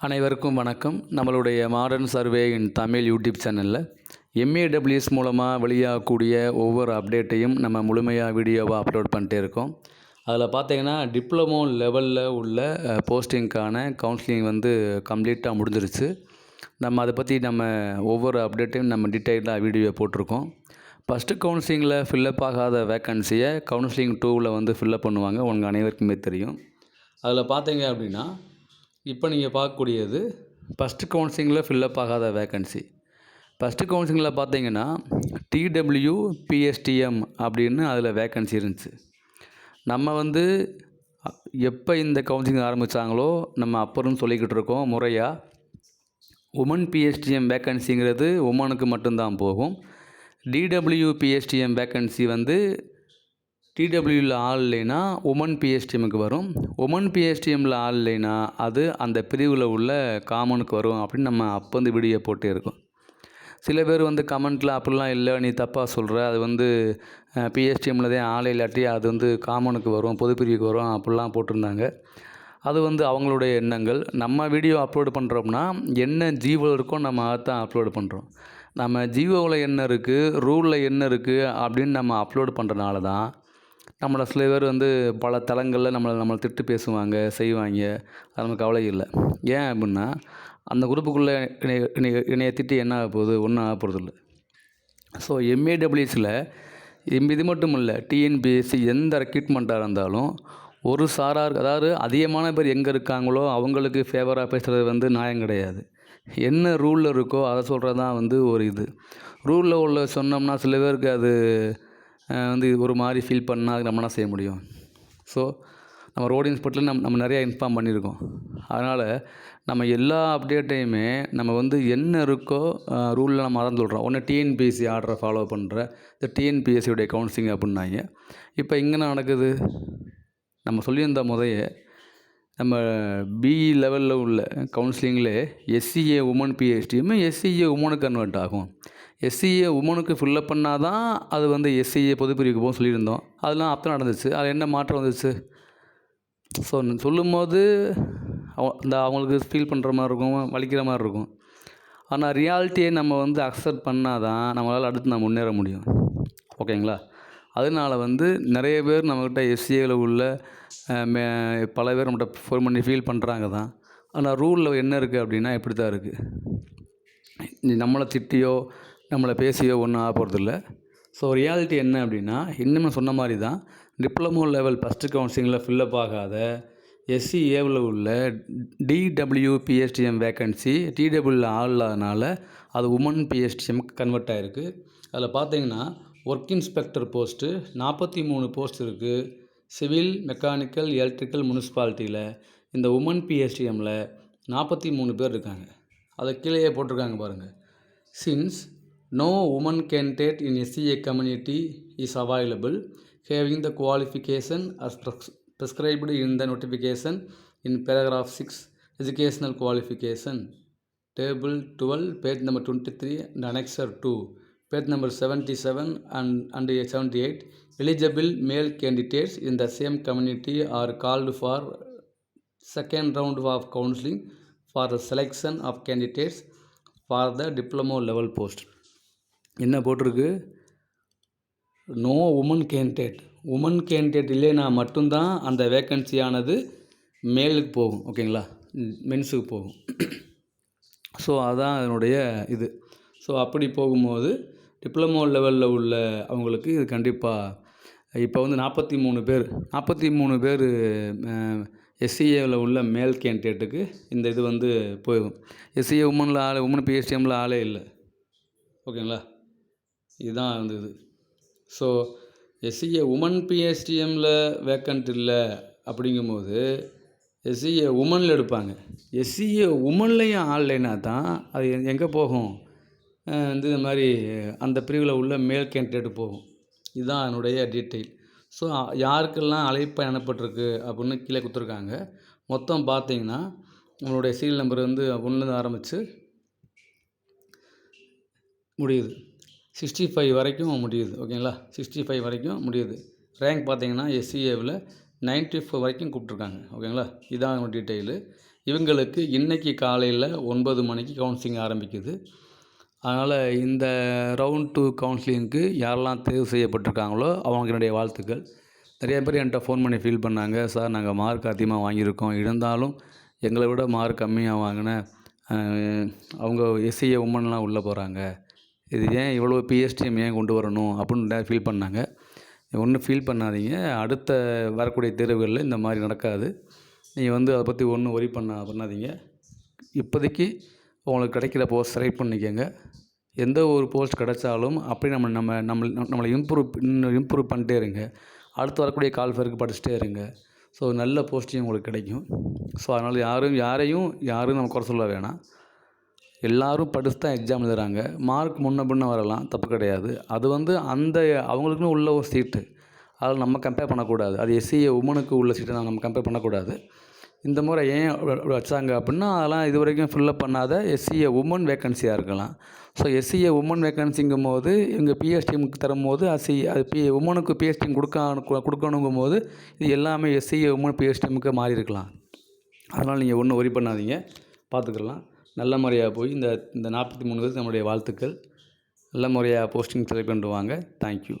அனைவருக்கும் வணக்கம். நம்மளுடைய மாடர்ன் சர்வே இன் தமிழ் யூடியூப் சேனலில் எம்ஏடபிள்யூஎஸ் மூலமாக வெளியாகக்கூடிய ஒவ்வொரு அப்டேட்டையும் நம்ம முழுமையாக வீடியோவாக அப்லோட் பண்ணிட்டே இருக்கோம். அதில் பார்த்தீங்கன்னா டிப்ளமோ லெவலில் உள்ள போஸ்டிங்க்கான கவுன்சிலிங் கம்ப்ளீட்டாக முடிஞ்சிருச்சு. நம்ம அதை பற்றி ஒவ்வொரு அப்டேட்டையும் டீட்டெயிலாக வீடியோ போட்டிருக்கோம். ஃபஸ்ட்டு கவுன்சிலிங்கில் ஃபில்லப் ஆகாத வேக்கன்சியை கவுன்சிலிங் 2ல் ஃபில்லப் பண்ணுவாங்க. உங்கள் அனைவருக்குமே தெரியும். அதில் பார்த்தீங்க அப்படின்னா இப்போ நீங்கள் பார்க்கக்கூடியது ஃபஸ்ட்டு கவுன்சிலிங்கில் ஃபில்லப் ஆகாத வேக்கன்சி. ஃபஸ்ட்டு கவுன்சிலிங்கில் பார்த்தீங்கன்னா டிடபிள்யூ பிஎஸ்டிஎம் அப்படின்னு அதில் வேக்கன்சி இருந்துச்சு. நம்ம எப்போ இந்த கவுன்சிலிங் ஆரம்பித்தாங்களோ நம்ம அப்புறம் சொல்லிக்கிட்டு இருக்கோம் முறையாக உமன் பிஎஸ்டிஎம் வேக்கன்சிங்கிறது உமனுக்கு மட்டும்தான் போகும். டிடபிள்யூ பிஎஸ்டிஎம் வேக்கன்சி டிடபிள்யூவில் ஆள் இல்லைன்னா உமன் பிஎஸ்டிஎம்முக்கு வரும். உமன் பிஎஸ்டிஎம்மில் ஆள் இல்லைன்னா அது அந்த பிரிவில் உள்ள காமனுக்கு வரும் அப்படின்னு நம்ம அப்போ வீடியோ போட்டே இருக்கோம். சில பேர் கமெண்ட்டில் அப்படிலாம் இல்லை, நீ தப்பாக சொல்கிற, அது பிஎஸ்டிஎம்மில் தான் ஆளே இல்லாட்டி அது காமனுக்கு வரும், பொது பிரிவுக்கு வரும் அப்படிலாம் போட்டிருந்தாங்க. அது அவங்களுடைய எண்ணங்கள். நம்ம வீடியோ அப்லோடு பண்ணுறோம்னா என்ன ஜிஓவில் இருக்கோ நம்ம அதைத்தான் அப்லோடு பண்ணுறோம். நம்ம ஜிஓவில் என்ன இருக்குது, ரூலில் என்ன இருக்குது அப்படின்னு நம்ம அப்லோடு பண்ணுறதுனால தான் நம்மளை சில பேர் பல தளங்களில் நம்மளை திட்டு பேசுவாங்க, செய்வாங்க. அது நமக்கு கவலை இல்லை. ஏன் அப்படின்னா அந்த குரூப்புக்குள்ளே என்னைய திட்டி என்ன ஆக போகுது, ஒன்றும் ஆக போகிறதில்ல. ஸோ எம்ஏடபிள்யூஎஸில் இது மட்டும் இல்லை, டிஎன்பிஎஸ்சி எந்த ரெக்ரூட்மெண்ட்டாக இருந்தாலும் ஒரு சாரார், அதாவது அதிகமான பேர் எங்கே இருக்காங்களோ அவங்களுக்கு ஃபேவராக பேசுகிறது நியாயம் கிடையாது. என்ன ரூலில் இருக்கோ அதை சொல்கிறது தான் ஒரு இது. ரூலில் உள்ள சொன்னோம்னா சில பேருக்கு அது ஒரு மாதிரி ஃபீல் பண்ணால் அது நம்ம என்ன செய்ய முடியும். ஸோ நம்ம ரோடு இன்ஸ்பெக்டரில் நம்ம நிறையா இன்ஃபார்ம் பண்ணியிருக்கோம். அதனால் நம்ம எல்லா அப்டேட்டையுமே நம்ம என்ன இருக்கோ ரூலில் நம்ம அதான் சொல்கிறோம். ஒன்று டிஎன்பிஎஸ்சி ஆர்டரை ஃபாலோ பண்ணுற இந்த டிஎன்பிஎஸ்சியுடைய கவுன்சிலிங் அப்படின்னாங்க. இப்போ இங்கே நடக்குது, நம்ம சொல்லியிருந்த நம்ம பிஇ லெவலில் உள்ள கவுன்சிலிங்கில் எஸ்சிஏ உமன் பிஎஸ்டிஎம் எஸ்சிஏ உமனுக்கு கன்வெர்ட் ஆகும். எஸ்சிஏ உமனுக்கு ஃபில்லப் பண்ணால் தான் அது எஸ்சிஏ பொதுப்பிரிவுக்கு போகும் சொல்லியிருந்தோம். அதெல்லாம் அப்போ நடந்துச்சு. அதில் என்ன மாற்றம் வந்துச்சு? ஸோ சொல்லும்போது அவங்களுக்கு ஃபீல் பண்ணுற மாதிரி இருக்கும், வலிக்கிற மாதிரி இருக்கும். ஆனால் ரியாலிட்டியை நம்ம அக்செப்ட் பண்ணால் தான் நம்மளால் அடுத்து முன்னேற முடியும். ஓகேங்களா? அதனால் நிறைய பேர் நம்மக்கிட்ட எஸ்சிஏவில் உள்ள பல பேர் நம்மகிட்ட ஃபோன் பண்ணி ஃபீல் பண்ணுறாங்க தான். ஆனால் ரூலில் என்ன இருக்குது அப்படின்னா இப்படி தான் இருக்குது. நம்மளை திட்டியோ நம்மளை பேசியோ ஒன்றும் ஆக போகிறதில்ல. ஸோ ரியாலிட்டி என்ன அப்படின்னா இன்னுமே சொன்ன மாதிரி தான் டிப்ளமோ லெவல் ஃபஸ்ட்டு கவுன்சிலிங்கில் ஃபில்லப் ஆகாத எஸ்சிஏவில் உள்ள டிடபிள்யூ பிஎஸ்டிஎம் வேக்கன்சி டிடபிள்யூவில் ஆள் இல்லாதனால அது உமன் பிஎஸ்டிஎம் கன்வெர்ட் ஆகிருக்கு. அதில் பார்த்தீங்கன்னா ஒர்க் இன்ஸ்பெக்டர் போஸ்ட்டு 43 போஸ்ட் இருக்குது. சிவில், மெக்கானிக்கல், எலக்ட்ரிக்கல், முனிசிபாலிட்டியில் இந்த உமன் பிஎஸ்டிஎம்மில் 43 பேர் இருக்காங்க. அதை கீழே போட்டிருக்காங்க பாருங்கள். Since no woman candidate in SCA community is available having the qualification as prescribed in the notification in paragraph 6 educational qualification table 12 page number 23 and annexure 2 page number 77 and 78 eligible male candidates in the same community are called for second round of counseling for the selection of candidates for the diploma level post. என்ன போட்டிருக்கு? No woman candidate இல்லைன்னா மட்டும்தான் அந்த வேக்கன்சியானது மேலுக்கு போகும். ஓகேங்களா? மென்ஸுக்கு போகும். So அதுதான் அதனுடைய இது. ஸோ அப்படி போகும்போது டிப்ளமோ லெவலில் உள்ள அவங்களுக்கு இது கண்டிப்பாக இப்போ 43 பேர் எஸ்சிஏவில் உள்ள மேல் கேண்டிடேட்டுக்கு இந்த இது போயிடும். எஸ்சிஏ உமன் பிஎஸ்டிஎம்மில் ஆளே இல்லை. ஓகேங்களா? இதுதான் இது. ஸோ எஸ்சிஏ உமன் பிஎஸ்டிஎம்மில் வேக்கண்ட் இல்லை அப்படிங்கும்போது எஸ்சிஏ உமனில் எடுப்பாங்க. எஸ்சிஏ உமன்லேயும் ஆள் இல்லைன்னா தான் அது எங்கே போகும்? இந்த மாதிரி அந்த பிரிவில் உள்ள மேல் கேண்டிடேட்டு போகும். இதுதான் அதனுடைய டீட்டெயில். ஸோ யாருக்கெல்லாம் அழைப்பு அனுப்பப்பட்டிருக்கு அப்படின்னு கீழே கொடுத்துருக்காங்க. மொத்தம் பார்த்தீங்கன்னா நம்மளுடைய சீரியல் நம்பர் 1 ஆரம்பித்து முடியுது 65 வரைக்கும் முடியுது. ஓகேங்களா? 65 வரைக்கும் முடியுது. ரேங்க் பார்த்தீங்கன்னா எஸ்சிஏவில் 94 வரைக்கும் கூப்பிட்ருக்காங்க. ஓகேங்களா? இதான் டீட்டெயிலு. இவங்களுக்கு இன்றைக்கி காலையில் 9 மணிக்கு கவுன்சிலிங் ஆரம்பிக்குது. அதனால் இந்த ரவுண்ட் 2 கவுன்சிலிங்க்கு யாரெல்லாம் தேர்வு செய்யப்பட்டிருக்காங்களோ அவங்களுக்கு என்னுடைய வாழ்த்துக்கள். நிறைய பேர் என்கிட்ட ஃபோன் பண்ணி ஃபீல் பண்ணாங்க, சார் நாங்கள் மார்க் அதிகமாக வாங்கியிருக்கோம், இருந்தாலும் எங்களை விட மார்க் கம்மியாக வாங்கின அவங்க எஸ்சிஏ உமன்லாம் உள்ளே போகிறாங்க, இது ஏன் இவ்வளோ பிஎஸ்டிஎம் ஏன் கொண்டு வரணும் அப்படின்னு ஃபீல் பண்ணாங்க. ஒன்றும் ஃபீல் பண்ணாதீங்க, அடுத்த வரக்கூடிய தேர்வுகளில் இந்த மாதிரி நடக்காது. நீங்கள் அதை பற்றி ஒன்றும் ஒரி பண்ணாதீங்க. இப்போதைக்கு உங்களுக்கு கிடைக்கிற போஸ்ட் செலக்ட் பண்ணிக்கோங்க. எந்த ஒரு போஸ்ட் கிடைச்சாலும் அப்படி நம்மளை இம்ப்ரூவ் பண்ணிட்டே இருங்க. அடுத்து வரக்கூடிய கால்ஃபருக்கு படிச்சுட்டே இருங்க. ஸோ நல்ல போஸ்டிங் உங்களுக்கு கிடைக்கும். ஸோ அதனால் யாரும் நம்ம குறை சொல்ல வேணாம். எல்லோரும் படித்து தான் எக்ஸாம் எழுதுகிறாங்க. மார்க் முன்ன பின்ன வரலாம், தப்பு கிடையாது. அது அந்த அவங்களுக்குன்னு உள்ள ஒரு சீட்டு, அதில் நம்ம கம்பேர் பண்ணக்கூடாது. அது எஸ்சிஏ உமனுக்கு உள்ள சீட்டை நம்ம கம்பேர் பண்ணக்கூடாது. இந்த முறை ஏன் வச்சாங்க அப்படின்னா, அதெல்லாம் இது வரைக்கும் ஃபில்லப் பண்ணாத எஸ்சிஏ உமன் வேக்கன்சியாக இருக்கலாம். ஸோ எஸ்சிஏ உமன் வேக்கன்சிங்கும் போது இவங்க பிஎஸ்டிஎம்க்கு தரும்போது அது உமனுக்கு பிஎஸ்டிஎம் கொடுக்கணுங்கும் போது இது எல்லாமே எஸ்சிஏ உமன் பிஎஸ்டிஎம்முக்கு மாறி இருக்கலாம். அதனால் நீங்கள் ஒன்றும் ஒரி பண்ணாதீங்க, பார்த்துக்கலாம். நல்ல முறையாக போய் இந்த 43 பேருக்கு நம்முடைய வாழ்த்துக்கள். நல்ல முறையாக போஸ்டிங் செலக்ட் பண்ணிட்டு வாங்க. தேங்க்யூ.